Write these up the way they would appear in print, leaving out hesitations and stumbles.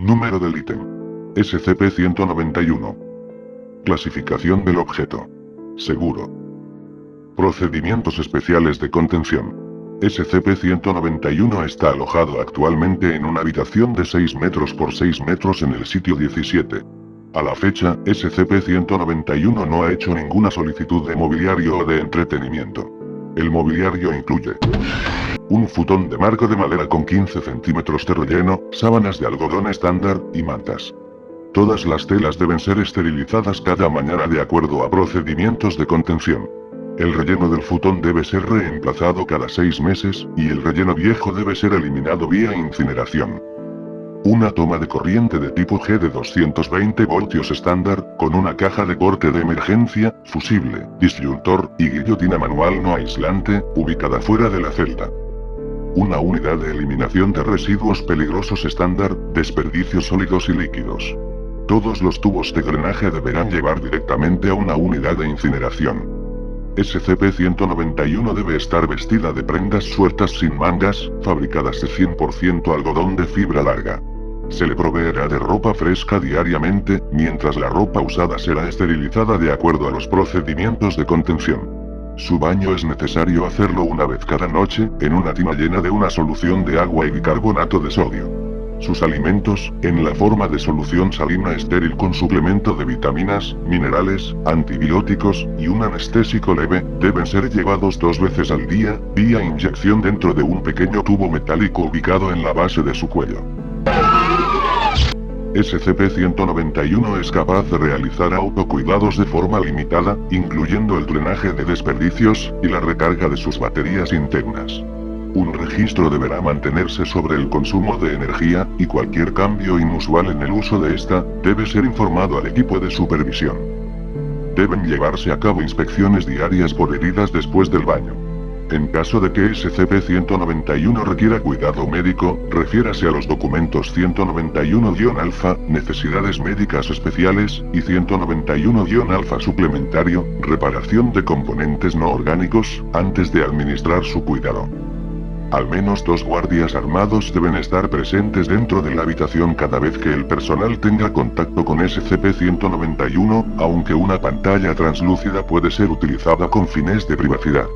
Número del ítem. SCP-191. Clasificación del objeto. Seguro. Procedimientos especiales de contención. SCP-191 está alojado actualmente en una habitación de 6 metros por 6 metros en el sitio 17. A la fecha, SCP-191 no ha hecho ninguna solicitud de mobiliario o de entretenimiento. El mobiliario incluye un futón de marco de madera con 15 centímetros de relleno, sábanas de algodón estándar, y mantas. Todas las telas deben ser esterilizadas cada mañana de acuerdo a procedimientos de contención. El relleno del futón debe ser reemplazado cada 6 meses, y el relleno viejo debe ser eliminado vía incineración. Una toma de corriente de tipo G de 220 voltios estándar, con una caja de corte de emergencia, fusible, disyuntor, y guillotina manual no aislante, ubicada fuera de la celda. Una unidad de eliminación de residuos peligrosos estándar, desperdicios sólidos y líquidos. Todos los tubos de drenaje deberán llevar directamente a una unidad de incineración. SCP-191 debe estar vestida de prendas sueltas sin mangas, fabricadas de 100% algodón de fibra larga. Se le proveerá de ropa fresca diariamente, mientras la ropa usada será esterilizada de acuerdo a los procedimientos de contención. Su baño es necesario hacerlo una vez cada noche, en una tina llena de una solución de agua y bicarbonato de sodio. Sus alimentos, en la forma de solución salina estéril con suplemento de vitaminas, minerales, antibióticos, y un anestésico leve, deben ser llevados 2 veces al día, vía inyección dentro de un pequeño tubo metálico ubicado en la base de su cuello. SCP-191 es capaz de realizar autocuidados de forma limitada, incluyendo el drenaje de desperdicios, y la recarga de sus baterías internas. Un registro deberá mantenerse sobre el consumo de energía, y cualquier cambio inusual en el uso de esta, debe ser informado al equipo de supervisión. Deben llevarse a cabo inspecciones diarias por heridas después del baño. En caso de que SCP-191 requiera cuidado médico, refiérase a los documentos 191-alfa, necesidades médicas especiales, y 191-alfa suplementario, reparación de componentes no orgánicos, antes de administrar su cuidado. Al menos 2 guardias armados deben estar presentes dentro de la habitación cada vez que el personal tenga contacto con SCP-191, aunque una pantalla translúcida puede ser utilizada con fines de privacidad.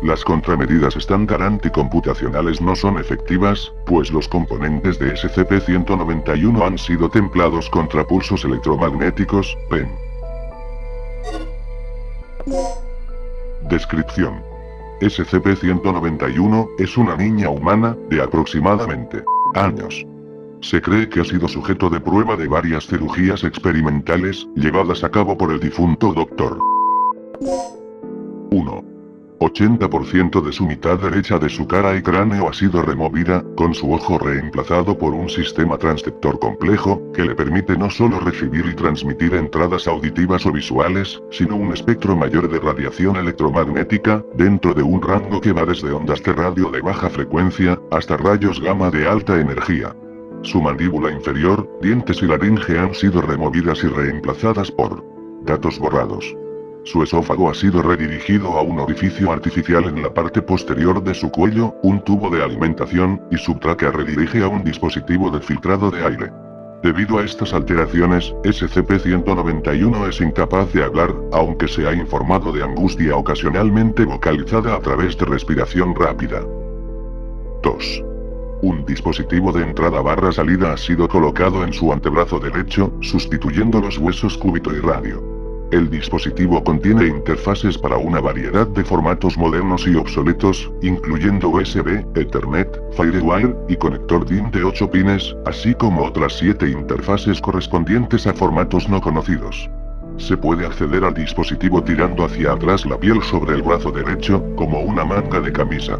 Las contramedidas estándar anticomputacionales no son efectivas, pues los componentes de SCP-191 han sido templados contra pulsos electromagnéticos, PEM. Descripción. SCP-191 es una niña humana, de aproximadamente años. Se cree que ha sido sujeto de prueba de varias cirugías experimentales, llevadas a cabo por el difunto Dr. 1. 80% de su mitad derecha de su cara y cráneo ha sido removida, con su ojo reemplazado por un sistema transceptor complejo, que le permite no solo recibir y transmitir entradas auditivas o visuales, sino un espectro mayor de radiación electromagnética, dentro de un rango que va desde ondas de radio de baja frecuencia, hasta rayos gamma de alta energía. Su mandíbula inferior, dientes y laringe han sido removidas y reemplazadas por datos borrados. Su esófago ha sido redirigido a un orificio artificial en la parte posterior de su cuello, un tubo de alimentación, y su tráquea redirige a un dispositivo de filtrado de aire. Debido a estas alteraciones, SCP-191 es incapaz de hablar, aunque se ha informado de angustia ocasionalmente vocalizada a través de respiración rápida. 2. Un dispositivo de entrada/salida ha sido colocado en su antebrazo derecho, sustituyendo los huesos cúbito y radio. El dispositivo contiene interfaces para una variedad de formatos modernos y obsoletos, incluyendo USB, Ethernet, Firewire, y conector DIN de 8 pines, así como otras 7 interfaces correspondientes a formatos no conocidos. Se puede acceder al dispositivo tirando hacia atrás la piel sobre el brazo derecho, como una manga de camisa.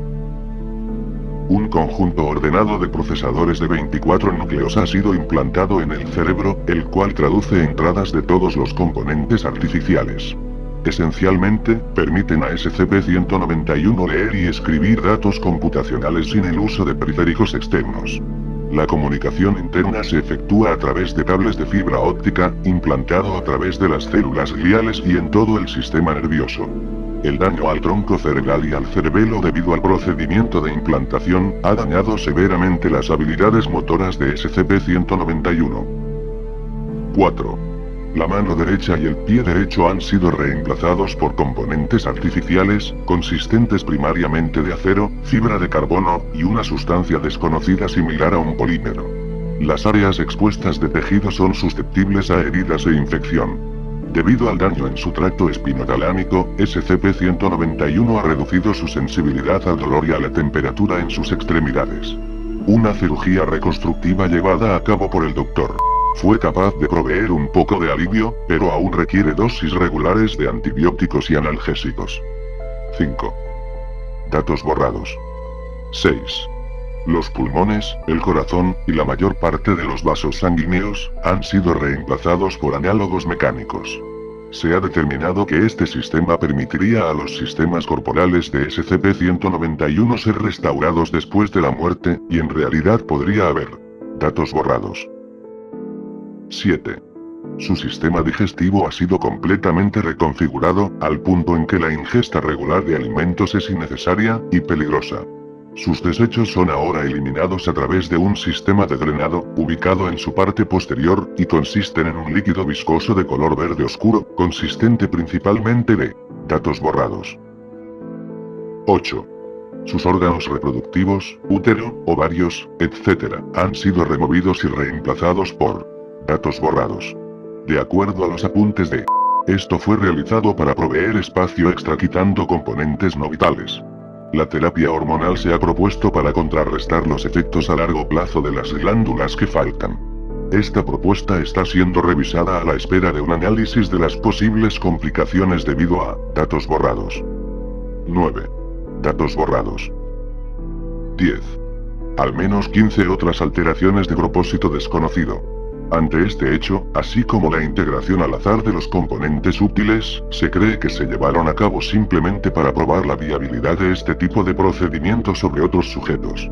Un conjunto ordenado de procesadores de 24 núcleos ha sido implantado en el cerebro, el cual traduce entradas de todos los componentes artificiales. Esencialmente, permiten a SCP-191 leer y escribir datos computacionales sin el uso de periféricos externos. La comunicación interna se efectúa a través de cables de fibra óptica, implantado a través de las células gliales y en todo el sistema nervioso. El daño al tronco cerebral y al cerebelo debido al procedimiento de implantación ha dañado severamente las habilidades motoras de SCP-191. 4. La mano derecha y el pie derecho han sido reemplazados por componentes artificiales, consistentes primariamente de acero, fibra de carbono, y una sustancia desconocida similar a un polímero. Las áreas expuestas de tejido son susceptibles a heridas e infección. Debido al daño en su tracto espinotalámico, SCP-191 ha reducido su sensibilidad al dolor y a la temperatura en sus extremidades. Una cirugía reconstructiva llevada a cabo por el Dr. fue capaz de proveer un poco de alivio, pero aún requiere dosis regulares de antibióticos y analgésicos. 5. Datos borrados. 6. Los pulmones, el corazón, y la mayor parte de los vasos sanguíneos, han sido reemplazados por análogos mecánicos. Se ha determinado que este sistema permitiría a los sistemas corporales de SCP-191 ser restaurados después de la muerte, y en realidad podría haber datos borrados. 7. Su sistema digestivo ha sido completamente reconfigurado, al punto en que la ingesta regular de alimentos es innecesaria y peligrosa. Sus desechos son ahora eliminados a través de un sistema de drenado, ubicado en su parte posterior, y consisten en un líquido viscoso de color verde oscuro, consistente principalmente de datos borrados. 8. Sus órganos reproductivos, útero, ovarios, etc., han sido removidos y reemplazados por datos borrados. De acuerdo a los apuntes de esto fue realizado para proveer espacio extra quitando componentes no vitales. La terapia hormonal se ha propuesto para contrarrestar los efectos a largo plazo de las glándulas que faltan. Esta propuesta está siendo revisada a la espera de un análisis de las posibles complicaciones debido a datos borrados. 9. Datos borrados. 10. Al menos 15 otras alteraciones de propósito desconocido. Ante este hecho, así como la integración al azar de los componentes útiles, se cree que se llevaron a cabo simplemente para probar la viabilidad de este tipo de procedimiento sobre otros sujetos.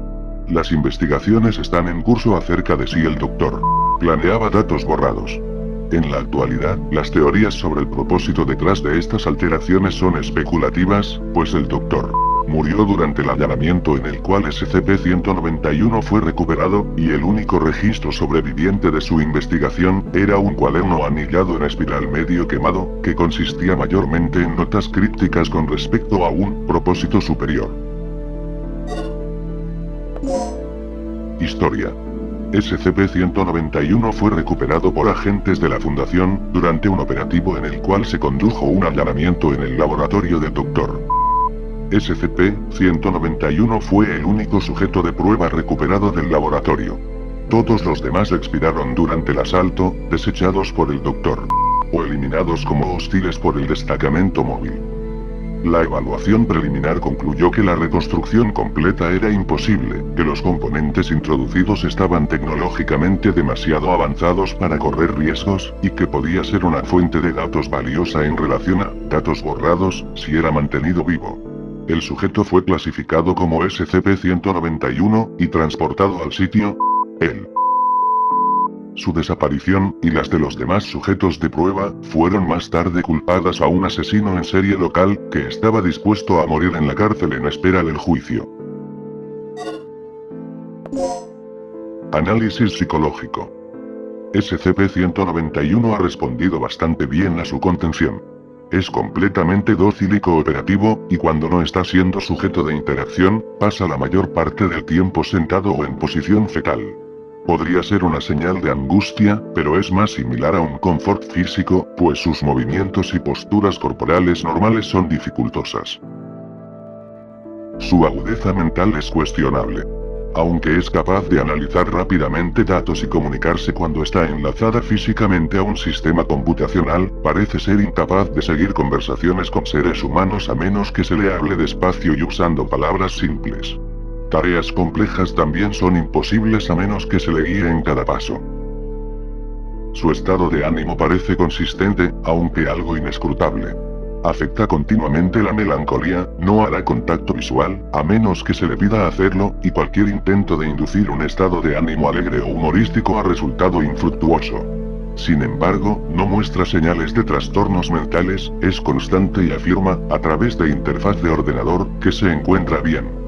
Las investigaciones están en curso acerca de si el Dr. planeaba datos borrados. En la actualidad, las teorías sobre el propósito detrás de estas alteraciones son especulativas, pues el Dr. murió durante el allanamiento en el cual SCP-191 fue recuperado, y el único registro sobreviviente de su investigación era un cuaderno anillado en espiral medio quemado, que consistía mayormente en notas crípticas con respecto a un propósito superior. Historia. SCP-191 fue recuperado por agentes de la Fundación, durante un operativo en el cual se condujo un allanamiento en el laboratorio del Dr. SCP-191 fue el único sujeto de prueba recuperado del laboratorio. Todos los demás expiraron durante el asalto, desechados por el Dr. o eliminados como hostiles por el destacamento móvil. La evaluación preliminar concluyó que la reconstrucción completa era imposible, que los componentes introducidos estaban tecnológicamente demasiado avanzados para correr riesgos, y que podía ser una fuente de datos valiosa en relación a datos borrados, si era mantenido vivo. El sujeto fue clasificado como SCP-191, y transportado al sitio. Su desaparición, y las de los demás sujetos de prueba, fueron más tarde culpadas a un asesino en serie local, que estaba dispuesto a morir en la cárcel en espera del juicio. Análisis psicológico. SCP-191 ha respondido bastante bien a su contención. Es completamente dócil y cooperativo, y cuando no está siendo sujeto de interacción, pasa la mayor parte del tiempo sentado o en posición fetal. Podría ser una señal de angustia, pero es más similar a un confort físico, pues sus movimientos y posturas corporales normales son dificultosas. Su agudeza mental es cuestionable. Aunque es capaz de analizar rápidamente datos y comunicarse cuando está enlazada físicamente a un sistema computacional, parece ser incapaz de seguir conversaciones con seres humanos a menos que se le hable despacio y usando palabras simples. Tareas complejas también son imposibles a menos que se le guíe en cada paso. Su estado de ánimo parece consistente, aunque algo inescrutable. Afecta continuamente la melancolía, no hará contacto visual, a menos que se le pida hacerlo, y cualquier intento de inducir un estado de ánimo alegre o humorístico ha resultado infructuoso. Sin embargo, no muestra señales de trastornos mentales, es constante y afirma, a través de interfaz de ordenador, que se encuentra bien.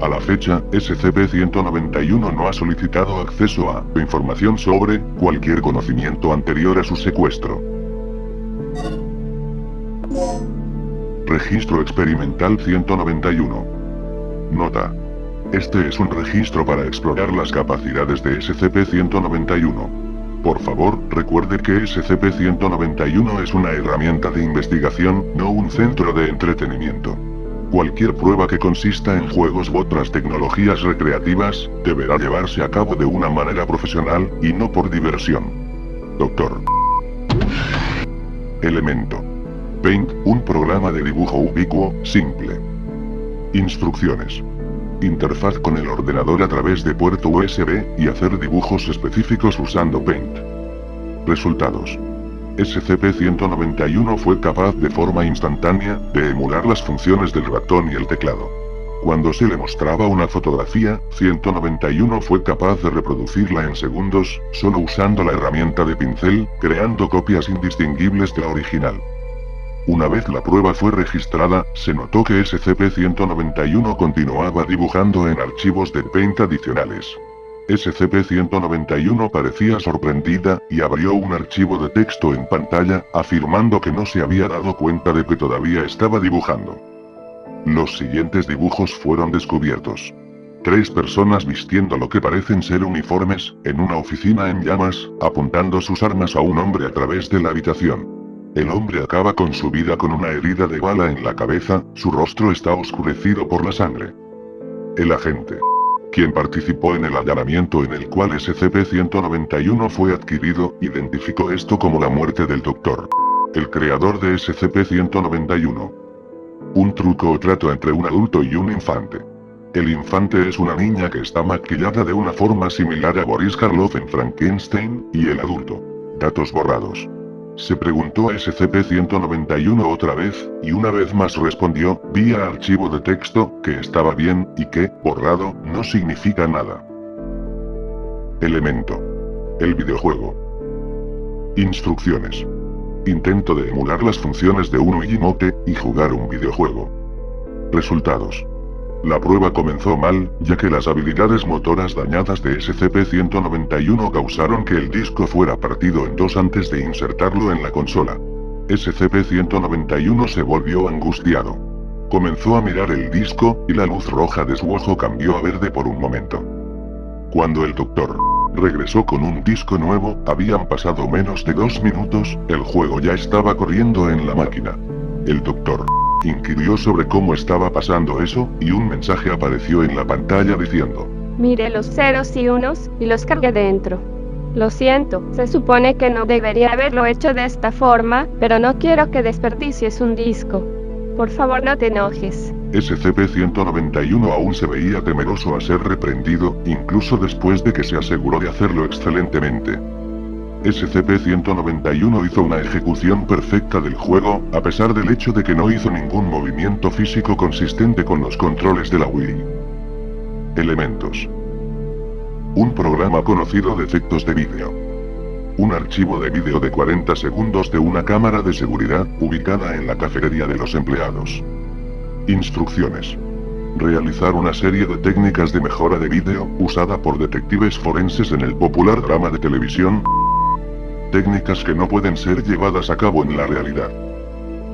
A la fecha, SCP-191 no ha solicitado acceso a información sobre cualquier conocimiento anterior a su secuestro. Registro Experimental 191. Nota. Este es un registro para explorar las capacidades de SCP-191. Por favor, recuerde que SCP-191 es una herramienta de investigación, no un centro de entretenimiento. Cualquier prueba que consista en juegos u otras tecnologías recreativas, deberá llevarse a cabo de una manera profesional, y no por diversión. Dr. Elemento. Paint, un programa de dibujo ubicuo, simple. Instrucciones. Interfaz con el ordenador a través de puerto USB, y hacer dibujos específicos usando Paint. Resultados. SCP-191 fue capaz de forma instantánea, de emular las funciones del ratón y el teclado. Cuando se le mostraba una fotografía, 191 fue capaz de reproducirla en segundos, solo usando la herramienta de pincel, creando copias indistinguibles de la original. Una vez la prueba fue registrada, se notó que SCP-191 continuaba dibujando en archivos de Paint adicionales. SCP-191 parecía sorprendida, y abrió un archivo de texto en pantalla, afirmando que no se había dado cuenta de que todavía estaba dibujando. Los siguientes dibujos fueron descubiertos. 3 personas vistiendo lo que parecen ser uniformes, en una oficina en llamas, apuntando sus armas a un hombre a través de la habitación. El hombre acaba con su vida con una herida de bala en la cabeza, su rostro está oscurecido por la sangre. El agente, quien participó en el allanamiento en el cual SCP-191 fue adquirido, identificó esto como la muerte del Dr. el creador de SCP-191. Un truco o trato entre un adulto y un infante. El infante es una niña que está maquillada de una forma similar a Boris Karloff en Frankenstein, y el adulto. Datos borrados. Se preguntó a SCP-191 otra vez, y una vez más respondió, vía archivo de texto, que estaba bien, y que, borrado, no significa nada. Elemento. El videojuego. Instrucciones. Intento de emular las funciones de un Wiimote, y jugar un videojuego. Resultados. La prueba comenzó mal, ya que las habilidades motoras dañadas de SCP-191 causaron que el disco fuera partido en 2 antes de insertarlo en la consola. SCP-191 se volvió angustiado. Comenzó a mirar el disco, y la luz roja de su ojo cambió a verde por un momento. Cuando el Dr. regresó con un disco nuevo, habían pasado menos de 2 minutos, el juego ya estaba corriendo en la máquina. El Dr. inquirió sobre cómo estaba pasando eso, y un mensaje apareció en la pantalla diciendo: Mire los ceros y unos, y los cargué dentro. Lo siento, se supone que no debería haberlo hecho de esta forma, pero no quiero que desperdicies un disco. Por favor, no te enojes. SCP-191 aún se veía temeroso a ser reprendido, incluso después de que se aseguró de hacerlo excelentemente. SCP-191 hizo una ejecución perfecta del juego, a pesar del hecho de que no hizo ningún movimiento físico consistente con los controles de la Wii. Elementos. Un programa conocido de efectos de vídeo. Un archivo de vídeo de 40 segundos de una cámara de seguridad, ubicada en la cafetería de los empleados. Instrucciones. Realizar una serie de técnicas de mejora de vídeo, usada por detectives forenses en el popular drama de televisión. Técnicas que no pueden ser llevadas a cabo en la realidad.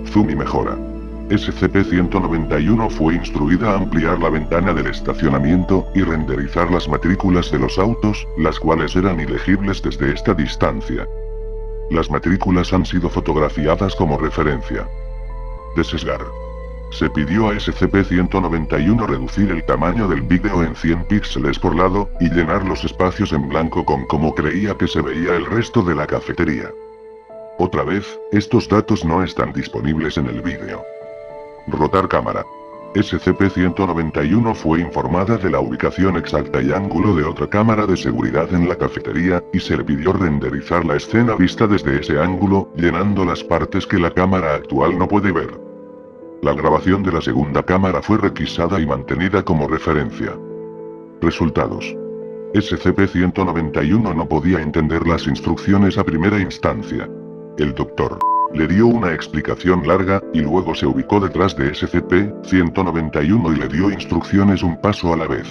Zoom y mejora. SCP-191 fue instruida a ampliar la ventana del estacionamiento, y renderizar las matrículas de los autos, las cuales eran ilegibles desde esta distancia. Las matrículas han sido fotografiadas como referencia. Desesgar. Se pidió a SCP-191 reducir el tamaño del vídeo en 100 píxeles por lado, y llenar los espacios en blanco con cómo creía que se veía el resto de la cafetería. Otra vez, estos datos no están disponibles en el vídeo. Rotar cámara. SCP-191 fue informada de la ubicación exacta y ángulo de otra cámara de seguridad en la cafetería, y se le pidió renderizar la escena vista desde ese ángulo, llenando las partes que la cámara actual no puede ver. La grabación de la segunda cámara fue requisada y mantenida como referencia. Resultados. SCP-191 no podía entender las instrucciones a primera instancia. El doctor le dio una explicación larga, y luego se ubicó detrás de SCP-191 y le dio instrucciones un paso a la vez.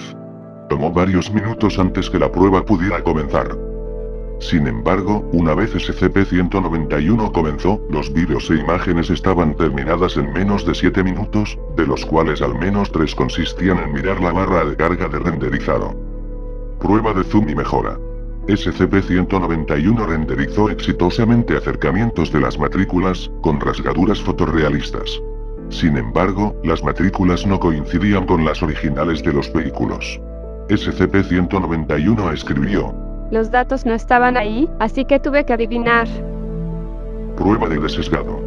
Tomó varios minutos antes que la prueba pudiera comenzar. Sin embargo, una vez SCP-191 comenzó, los vídeos e imágenes estaban terminadas en menos de 7 minutos, de los cuales al menos 3 consistían en mirar la barra de carga de renderizado. Prueba de zoom y mejora. SCP-191 renderizó exitosamente acercamientos de las matrículas, con rasgaduras fotorrealistas. Sin embargo, las matrículas no coincidían con las originales de los vehículos. SCP-191 escribió: Los datos no estaban ahí, así que tuve que adivinar. Prueba de desesgado.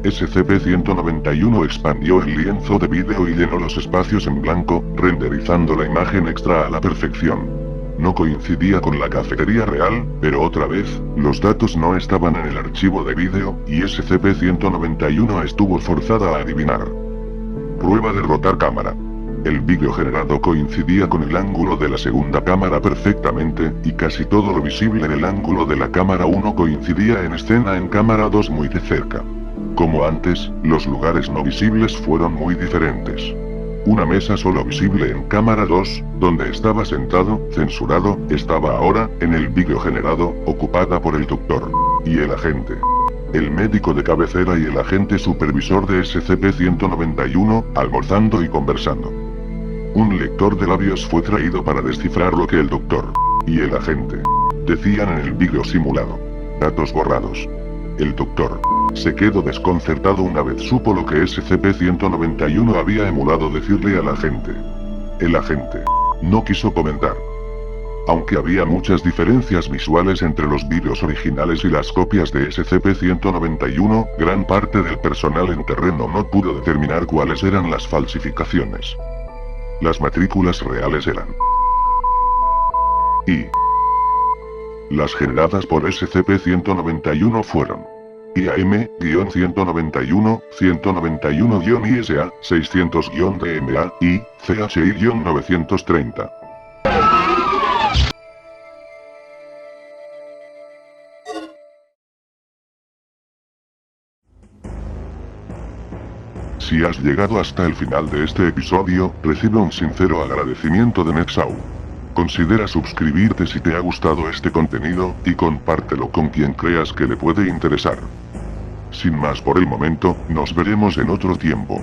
SCP-191 expandió el lienzo de vídeo y llenó los espacios en blanco, renderizando la imagen extra a la perfección. No coincidía con la cafetería real, pero otra vez, los datos no estaban en el archivo de vídeo, y SCP-191 estuvo forzada a adivinar. Prueba de rotar cámara. El vídeo generado coincidía con el ángulo de la segunda cámara perfectamente, y casi todo lo visible del ángulo de la cámara 1 coincidía en escena en cámara 2 muy de cerca. Como antes, los lugares no visibles fueron muy diferentes. Una mesa solo visible en cámara 2, donde estaba sentado, censurado, estaba ahora, en el vídeo generado, ocupada por el doctor y el agente. El médico de cabecera y el agente supervisor de SCP-191, almorzando y conversando. Un lector de labios fue traído para descifrar lo que el doctor y el agente decían en el vídeo simulado. Datos borrados. El doctor se quedó desconcertado una vez supo lo que SCP-191 había emulado decirle al agente. El agente no quiso comentar. Aunque había muchas diferencias visuales entre los vídeos originales y las copias de SCP-191, gran parte del personal en terreno no pudo determinar cuáles eran las falsificaciones. Las matrículas reales eran y las generadas por SCP-191 fueron IAM-191, 191-ISA, 600-DMA, y CHI-930. Si has llegado hasta el final de este episodio, recibe un sincero agradecimiento de Nexau. Considera suscribirte si te ha gustado este contenido, y compártelo con quien creas que le puede interesar. Sin más por el momento, nos veremos en otro tiempo.